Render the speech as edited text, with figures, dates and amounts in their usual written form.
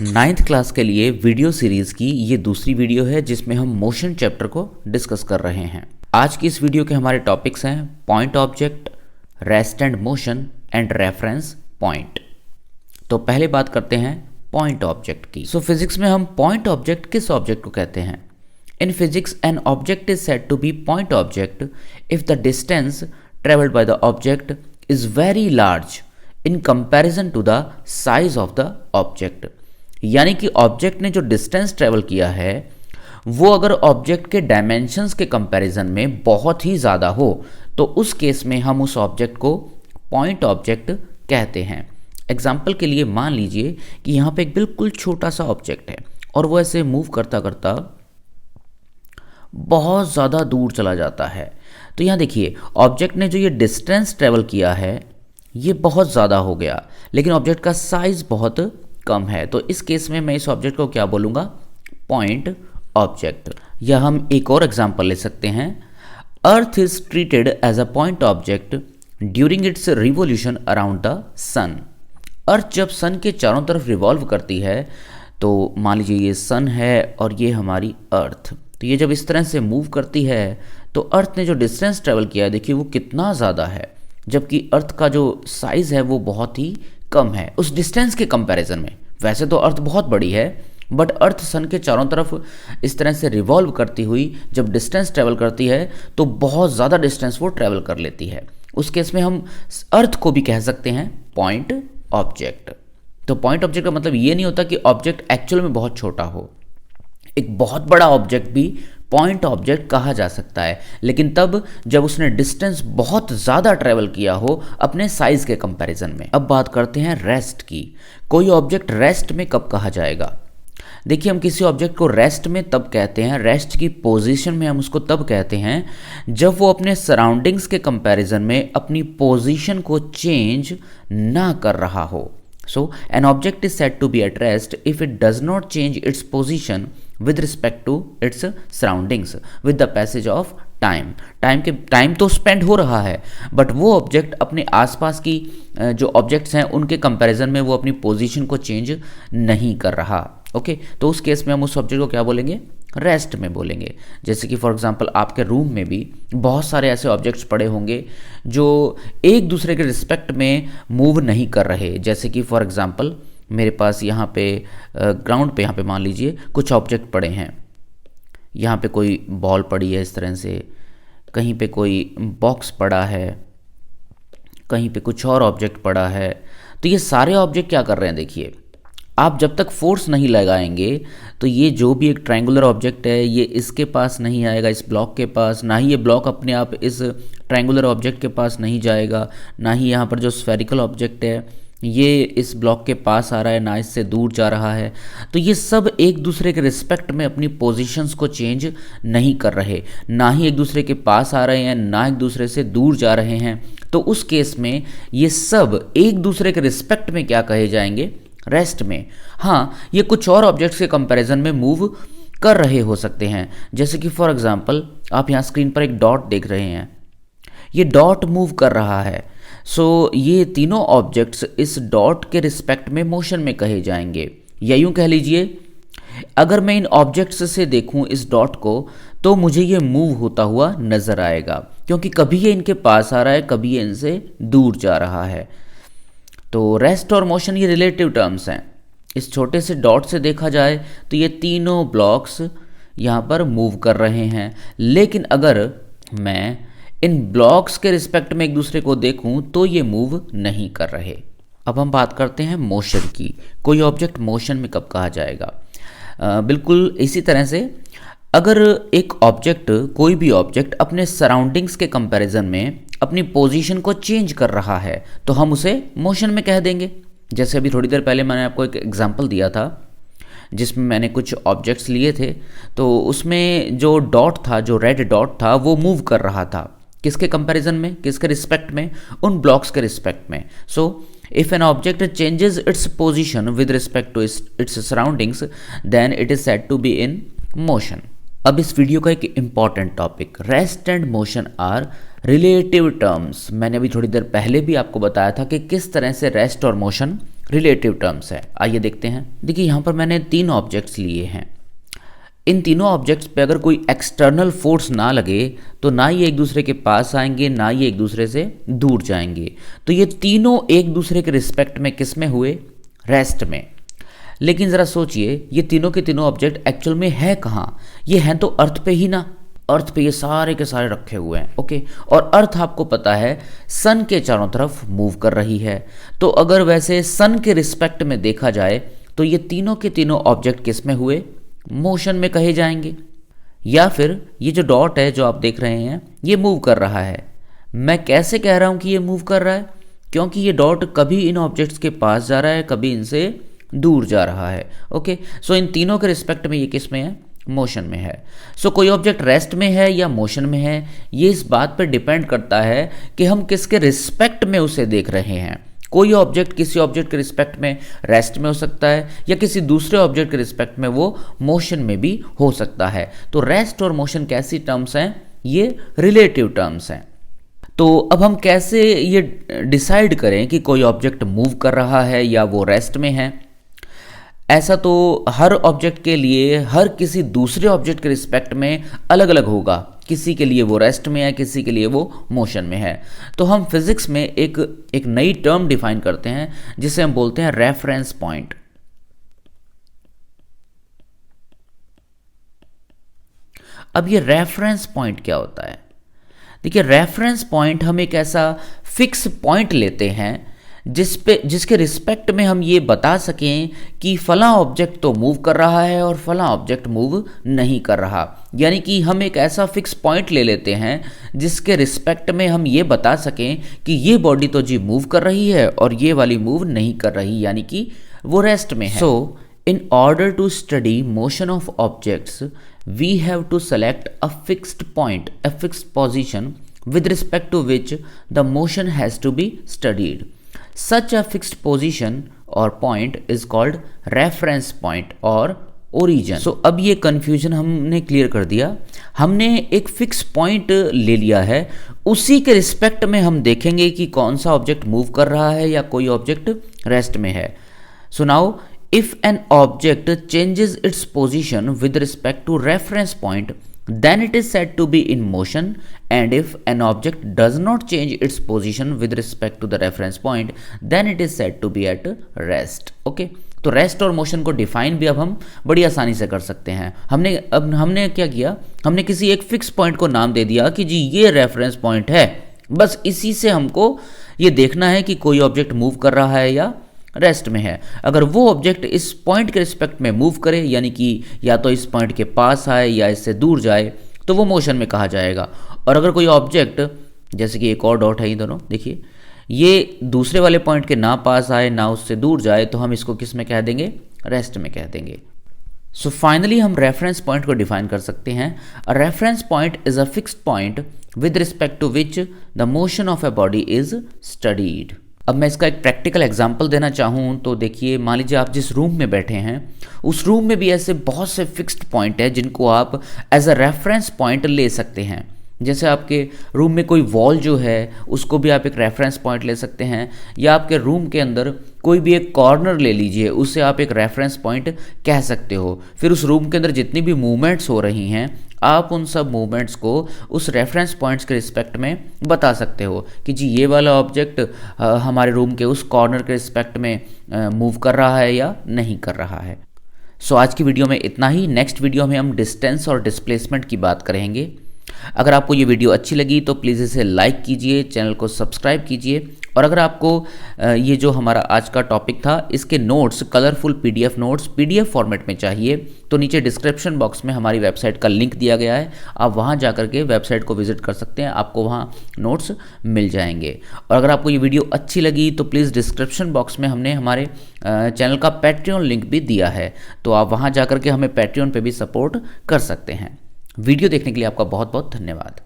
Ninth class के लिए video series की ये दूसरी वीडियो है जिसमें हम मोशन चैप्टर को डिस्कस कर रहे हैं। आज की इस वीडियो के हमारे टॉपिक्स हैं point object, rest and motion and reference point. तो पहले बात करते हैं पॉइंट ऑब्जेक्ट की। फिजिक्स में हम पॉइंट ऑब्जेक्ट किस ऑब्जेक्ट को कहते हैं? In physics an object is said to be point object if the distance travelled by the object is very large in comparison to the size of the object. यानी कि object ने जो distance travel किया है वो अगर object के dimensions के कंपैरिजन में बहुत ही ज़्यादा हो तो उस केस में हम उस ऑब्जेक्ट को पॉइंट ऑब्जेक्ट कहते हैं। एग्जाम्पल के लिए मान लीजिए कि यहाँ पे एक बिल्कुल छोटा सा ऑब्जेक्ट है और वो ऐसे मूव करता करता बहुत ज़्यादा दूर चला जाता है। तो यहाँ देखिए ऑब्जेक्ट ने जो ये डिस्टेंस ट्रेवल किया है ये बहुत ज़्यादा हो गया, लेकिन ऑब्जेक्ट का साइज़ बहुत कम है। तो इस केस में मैं इस ऑब्जेक्ट को क्या बोलूँगा? Point object. या हम एक और एग्जांपल ले सकते हैं, earth is treated as a point object during its revolution around the sun. Earth जब सन के चारों तरफ रिवॉल्व करती है, तो मान लीजिए ये सन है और ये हमारी अर्थ, तो ये जब इस तरह से मूव करती है तो अर्थ ने जो डिस्टेंस ट्रेवल किया है देखिए वो कितना ज़्यादा है, जबकि अर्थ का जो साइज़ है वो बहुत ही कम है उस डिस्टेंस के कंपैरिजन में। वैसे तो अर्थ बहुत बड़ी है बट अर्थ सन के चारों तरफ इस तरह से रिवॉल्व करती हुई जब डिस्टेंस ट्रेवल करती है तो बहुत ज़्यादा डिस्टेंस वो ट्रेवल कर लेती है। उस केस में हम अर्थ को भी कह सकते हैं पॉइंट ऑब्जेक्ट। तो पॉइंट ऑब्जेक्ट का मतलब ये नहीं होता कि ऑब्जेक्ट एक्चुअल में बहुत छोटा हो। एक बहुत बड़ा ऑब्जेक्ट भी पॉइंट ऑब्जेक्ट कहा जा सकता है, लेकिन तब जब उसने डिस्टेंस बहुत ज़्यादा ट्रेवल किया हो अपने साइज़ के कंपैरिजन में। अब बात करते हैं रेस्ट की। कोई ऑब्जेक्ट रेस्ट में कब कहा जाएगा? देखिए हम किसी ऑब्जेक्ट को रेस्ट में तब कहते हैं, रेस्ट की पोजीशन में हम उसको तब कहते हैं जब वो अपने सराउंडिंग्स के कंपैरिजन में अपनी पोजीशन को चेंज ना कर रहा हो। So, an object is said to be at rest if it does not change its position with respect to its surroundings with the passage of time. Time तो spend हो रहा है बट वो ऑब्जेक्ट अपने आसपास की जो ऑब्जेक्ट्स हैं उनके कंपैरिजन में वो अपनी पोजीशन को चेंज नहीं कर रहा। ओके तो उस केस में हम उस ऑब्जेक्ट को क्या बोलेंगे? रेस्ट में बोलेंगे। जैसे कि फॉर एग्जांपल आपके रूम में भी बहुत सारे ऐसे ऑब्जेक्ट्स पड़े होंगे जो एक दूसरे के रिस्पेक्ट में मूव नहीं कर रहे। जैसे कि फॉर एग्जांपल मेरे पास यहाँ पे ग्राउंड पे यहाँ पे मान लीजिए कुछ ऑब्जेक्ट पड़े हैं। यहाँ पे कोई बॉल पड़ी है इस तरह से, कहीं पे कोई बॉक्स पड़ा है, कहीं पे कुछ और ऑब्जेक्ट पड़ा है। तो ये सारे ऑब्जेक्ट क्या कर रहे हैं? देखिए आप जब तक फोर्स नहीं लगाएंगे तो ये जो भी एक ट्रायंगुलर ऑब्जेक्ट है ये इसके पास नहीं आएगा, इस ब्लॉक के पास, ना ही ये ब्लॉक अपने आप इस ट्रायंगुलर ऑब्जेक्ट के पास नहीं जाएगा, ना ही यहाँ पर जो स्फेरिकल ऑब्जेक्ट है ये इस ब्लॉक के पास आ रहा है, ना इससे दूर जा रहा है। तो ये सब एक दूसरे के रिस्पेक्ट में अपनी पोजीशंस को चेंज नहीं कर रहे, ना ही एक दूसरे के पास आ रहे हैं, ना एक दूसरे से दूर जा रहे हैं। तो उस केस में ये सब एक दूसरे के रिस्पेक्ट में क्या कहे जाएंगे? रेस्ट में। हाँ ये कुछ और ऑब्जेक्ट्स के कंपैरिजन में मूव कर रहे हो सकते हैं। जैसे कि फॉर एग्जांपल आप यहाँ स्क्रीन पर एक डॉट देख रहे हैं, ये डॉट मूव कर रहा है। सो ये तीनों ऑब्जेक्ट्स इस डॉट के रिस्पेक्ट में मोशन में कहे जाएंगे। या यूँ कह लीजिए अगर मैं इन ऑब्जेक्ट्स से देखूँ इस डॉट को तो मुझे ये मूव होता हुआ नज़र आएगा, क्योंकि कभी ये इनके पास आ रहा है, कभी ये इनसे दूर जा रहा है। तो रेस्ट और मोशन ये रिलेटिव टर्म्स हैं। इस छोटे से डॉट से देखा जाए तो ये तीनों ब्लॉक्स यहाँ पर मूव कर रहे हैं, लेकिन अगर मैं इन ब्लॉक्स के रिस्पेक्ट में एक दूसरे को देखूं तो ये मूव नहीं कर रहे। अब हम बात करते हैं मोशन की। कोई ऑब्जेक्ट मोशन में कब कहा जाएगा? बिल्कुल इसी तरह से अगर एक ऑब्जेक्ट, कोई भी ऑब्जेक्ट अपने सराउंडिंग्स के कंपैरिजन में अपनी पोजीशन को चेंज कर रहा है तो हम उसे मोशन में कह देंगे। जैसे अभी थोड़ी देर पहले मैंने आपको एक एग्जांपल दिया था जिसमें मैंने कुछ ऑब्जेक्ट्स लिए थे, तो उसमें जो डॉट था, जो रेड डॉट था, वो मूव कर रहा था। किसके कंपैरिजन में? किसके रिस्पेक्ट में? उन ब्लॉक्स के रिस्पेक्ट में। So if an object changes its position with respect to its surroundings then it is said to be in motion. अब इस वीडियो का एक important topic, rest and motion are relative terms. मैंने अभी थोड़ी देर पहले भी आपको बताया था कि किस तरह से रेस्ट और मोशन रिलेटिव टर्म्स है। आइए देखते हैं। देखिए यहाँ पर मैंने 3 ऑब्जेक्ट्स लिए हैं। इन तीनों ऑब्जेक्ट्स पे अगर कोई एक्सटर्नल फोर्स ना लगे तो ना ये एक दूसरे के पास आएंगे, ना ये एक दूसरे से दूर जाएंगे। तो ये तीनों एक दूसरे के रिस्पेक्ट में किस में हुए? रेस्ट में। लेकिन ज़रा सोचिए, ये तीनों के तीनों ऑब्जेक्ट एक्चुअल में है कहाँ? ये हैं तो अर्थ पे ही ना। अर्थ पे ये सारे के सारे रखे हुए हैं, ओके। और अर्थ आपको पता है सन के चारों तरफ मूव कर रही है। तो अगर वैसे सन के रिस्पेक्ट में देखा जाए तो ये तीनों के तीनों ऑब्जेक्ट किस में हुए? मोशन में कहे जाएंगे। या फिर ये जो डॉट है जो आप देख रहे हैं ये मूव कर रहा है। मैं कैसे कह रहा हूँ कि ये मूव कर रहा है? क्योंकि ये डॉट कभी इन ऑब्जेक्ट्स के पास जा रहा है, कभी इनसे दूर जा रहा है, ओके। सो इन तीनों के रिस्पेक्ट में ये किस में है? मोशन में है। सो कोई ऑब्जेक्ट रेस्ट में है या मोशन में है, ये इस बात पर डिपेंड करता है कि हम किसके रिस्पेक्ट में उसे देख रहे हैं। कोई ऑब्जेक्ट किसी ऑब्जेक्ट के रिस्पेक्ट में रेस्ट में हो सकता है या किसी दूसरे ऑब्जेक्ट के रिस्पेक्ट में वो मोशन में भी हो सकता है। तो रेस्ट और मोशन कैसी टर्म्स हैं? ये रिलेटिव टर्म्स हैं। तो अब हम कैसे ये डिसाइड करें कि कोई ऑब्जेक्ट मूव कर रहा है या वो रेस्ट में है? ऐसा तो हर ऑब्जेक्ट के लिए हर किसी दूसरे ऑब्जेक्ट के रिस्पेक्ट में अलग अलग होगा। किसी के लिए वो रेस्ट में है, किसी के लिए वो मोशन में है। तो हम फिजिक्स में एक नई टर्म डिफाइन करते हैं जिसे हम बोलते हैं रेफरेंस पॉइंट। अब ये रेफरेंस पॉइंट क्या होता है? देखिए, रेफरेंस पॉइंट हम एक ऐसा फिक्स पॉइंट लेते हैं जिसके रिस्पेक्ट में हम ये बता सकें कि फला ऑब्जेक्ट तो मूव कर रहा है और फला ऑब्जेक्ट मूव नहीं कर रहा। यानी कि हम एक ऐसा फिक्स पॉइंट ले लेते हैं जिसके रिस्पेक्ट में हम ये बता सकें कि ये बॉडी तो जी मूव कर रही है और ये वाली मूव नहीं कर रही, यानी कि वो रेस्ट में है। So in order to study motion of objects we have to select a fixed point, a fixed position with respect to which the motion has to be studied. Such a fixed position or point is called reference point or origin. So अब ये confusion हमने clear कर दिया। हमने एक fix point ले लिया है, उसी के रिस्पेक्ट में हम देखेंगे कि कौन सा ऑब्जेक्ट मूव कर रहा है या कोई ऑब्जेक्ट रेस्ट में है। So now if an object changes its position with respect to reference point, then it is said to be in motion, and if an object does not change its position with respect to the reference point, then it is said to be at rest. Okay, तो rest और motion को define भी अब हम बड़ी आसानी से कर सकते हैं। हमने क्या किया? हमने किसी एक फिक्स पॉइंट को नाम दे दिया कि जी ये रेफरेंस पॉइंट है। बस इसी से हमको ये देखना है कि कोई ऑब्जेक्ट मूव कर रहा है या रेस्ट में है। अगर वो ऑब्जेक्ट इस पॉइंट के रिस्पेक्ट में मूव करे, यानी कि या तो इस पॉइंट के पास आए या इससे दूर जाए, तो वो मोशन में कहा जाएगा। और अगर कोई ऑब्जेक्ट, जैसे कि एक और डॉट है, ये दोनों देखिए, ये दूसरे वाले पॉइंट के ना पास आए ना उससे दूर जाए, तो हम इसको किस में कह देंगे? रेस्ट में कह देंगे। सो फाइनली हम रेफरेंस पॉइंट को डिफाइन कर सकते हैं। A reference point is a fixed point with respect to which the motion of a body is studied. अब मैं इसका एक प्रैक्टिकल एग्जांपल देना चाहूँ तो देखिए, मान लीजिए आप जिस रूम में बैठे हैं उस रूम में भी ऐसे बहुत से फिक्स्ड पॉइंट है जिनको आप एज अ रेफरेंस पॉइंट ले सकते हैं। जैसे आपके रूम में कोई वॉल जो है उसको भी आप एक रेफरेंस पॉइंट ले सकते हैं, या आपके रूम के अंदर कोई भी एक कॉर्नर ले लीजिए, उससे आप एक रेफरेंस पॉइंट कह सकते हो। फिर उस रूम के अंदर जितनी भी मूवमेंट्स हो रही हैं आप उन सब मूवमेंट्स को उस रेफरेंस पॉइंट्स के रिस्पेक्ट में बता सकते हो कि जी ये वाला ऑब्जेक्ट हमारे रूम के उस कॉर्नर के रिस्पेक्ट में मूव कर रहा है या नहीं कर रहा है। सो आज की वीडियो में इतना ही। नेक्स्ट वीडियो में हम डिस्टेंस और डिस्प्लेसमेंट की बात करेंगे। अगर आपको ये वीडियो अच्छी लगी तो प्लीज़ इसे लाइक कीजिए, चैनल को सब्सक्राइब कीजिए, और अगर आपको ये जो हमारा आज का टॉपिक था इसके notes, colourful PDF notes PDF format में चाहिए तो नीचे डिस्क्रिप्शन बॉक्स में हमारी वेबसाइट का लिंक दिया गया है, आप वहाँ जा करके वेबसाइट को विजिट कर सकते हैं, आपको वहाँ नोट्स मिल जाएंगे। और अगर आपको ये वीडियो अच्छी लगी तो प्लीज़ डिस्क्रिप्शन बॉक्स में हमने हमारे चैनल का पैट्रियन लिंक भी दिया है, तो आप वहाँ जा करके हमें पैट्रियन पे भी सपोर्ट कर सकते हैं। वीडियो देखने के लिए आपका बहुत बहुत धन्यवाद।